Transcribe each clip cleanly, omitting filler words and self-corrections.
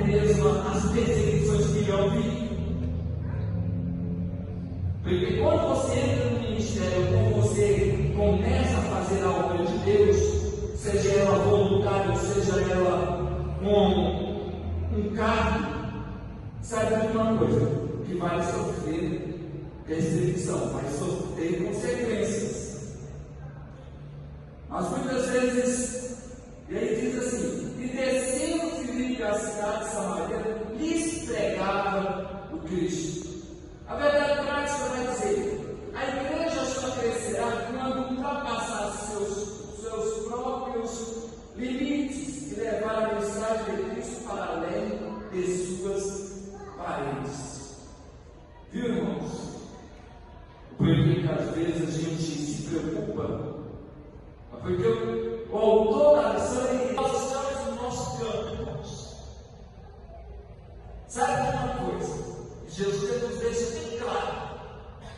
mesmo as perseguições que irão vir. Porque quando você entra no ministério, quando você começa a fazer a obra de Deus, seja ela voluntária, seja ela com um cargo, saiba de uma coisa, que vai sofrer perseguição, vai sofrer consequências. Mas muitas vezes, e aí diz assim, e descendo Filipe à cidade de Samaria, lhes pregava o Cristo. A verdade prática vai dizer, a igreja só crescerá quando ultrapassar seus próprios limites e levar a mensagem de Cristo para além de suas paredes. Viu, irmãos? Porque às vezes a gente se preocupa, porque o autor da lição é nós estamos no nosso campo, irmãos. Sabe uma coisa? Jesus nos deixa bem claro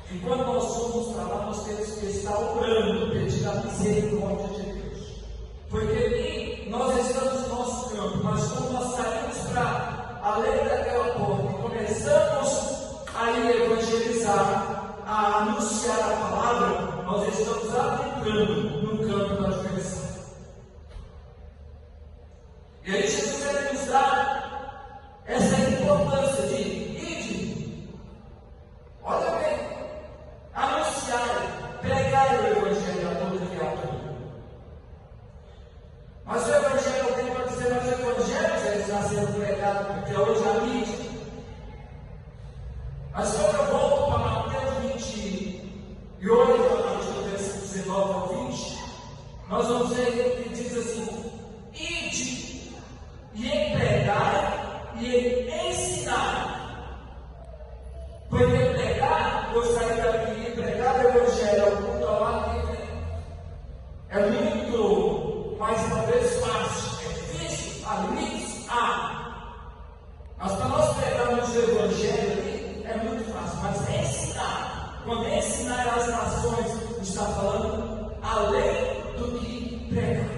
que quando nós formos para lá, nós temos que estar orando, pedindo a misericórdia de Deus. Porque nós estamos no nosso campo, mas quando nós saímos para além daquela porta e começamos a evangelizar, a anunciar a palavra, nós estamos adentrando no campo da diversão. E aí Jesus vai nos dar essa importância de olha bem, anunciar, pregar o Evangelho a toda criatura. Mas o Evangelho, alguém pode dizer, mas o Evangelho já está sendo pregado, porque hoje a mídia. Mas quando eu volto para Mateus 28, a partir do versículo 19 ao 20, nós vamos ver que diz assim: ide e pregai e ensinar. Porque pregar, eu sair daqui e pregar o Evangelho ao mundo ao lado é muito, mas talvez fácil, é difícil, limites há. Mas para nós pregarmos o Evangelho aqui é muito fácil, mas ensinar, quando ensinar as nações, está falando além do que pregar.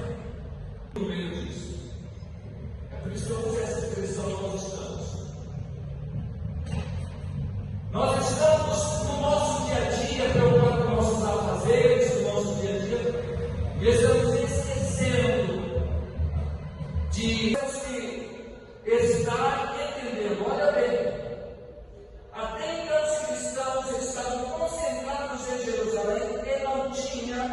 No meio disso, é por isso que eu uso essa expressão que nós estamos. Nós estamos no nosso dia a dia, preocupados com nossos afazeres, no nosso dia a dia, e estamos esquecendo de estar entendendo. Olha bem, até então os cristãos estavam concentrados em Jerusalém e não tinham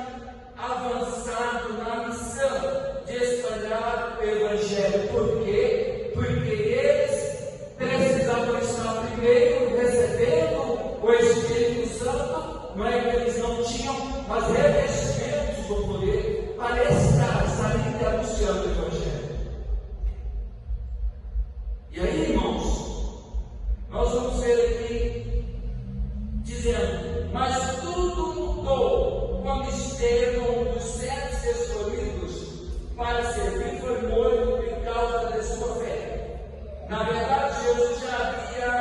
avançado na missão de espalhar o Evangelho. Por quê? Porque eles precisavam estar primeiro recebendo o Espírito Santo, não é que eles não tinham, mas revestimentos do poder para estar saindo anunciando o Evangelho. E aí, irmãos, nós vamos ver aqui dizendo, mas tudo mudou quando Estevão, dos 7 escolhidos para servir, foi morto por causa da sua fé. Na verdade, Jesus já havia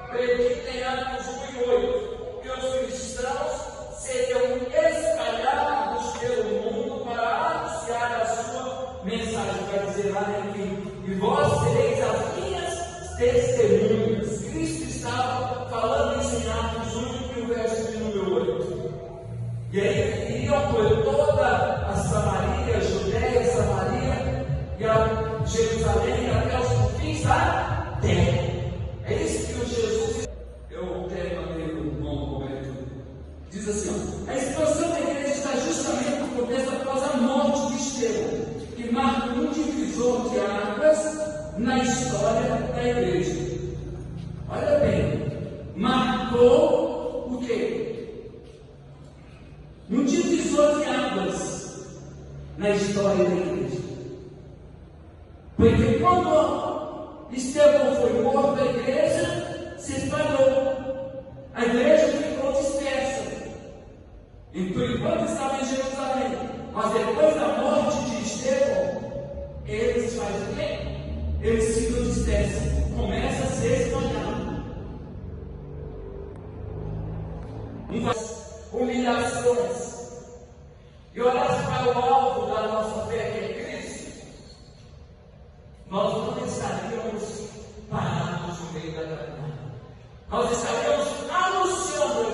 predito em Atos 1:8 que os cristãos seriam espalhados pelo mundo para anunciar a sua mensagem. Vai dizer lá, e vós sereis as minhas testemunhas. Cristo estava falando isso em Atos 1, no verso de número 8. E aí iriam por toda a Samaria, a Judéia, Samaria e a Jerusalém, até os confins da terra. É isso que o Jesus. Eu tenho um amigo bom, Roberto. Diz assim: a expansão da igreja está justamente no contexto após a morte de Estevão, que marca um divisor de águas na história da igreja. Olha bem, marcou o quê? Um divisor de águas na história da igreja. Porque quando Estevão foi morto, a igreja se espalhou. A igreja ficou dispersa. Por enquanto estava em Jerusalém. Mas depois da morte de Estevão, eles fazem o quê? Eles ficam dispersos. Começa a ser espalhado. Humilhações. E olhasse para o alvo da nossa fé, que é Cristo, nós não estaríamos parados no meio da caminhada. Nós estaremos anunciando o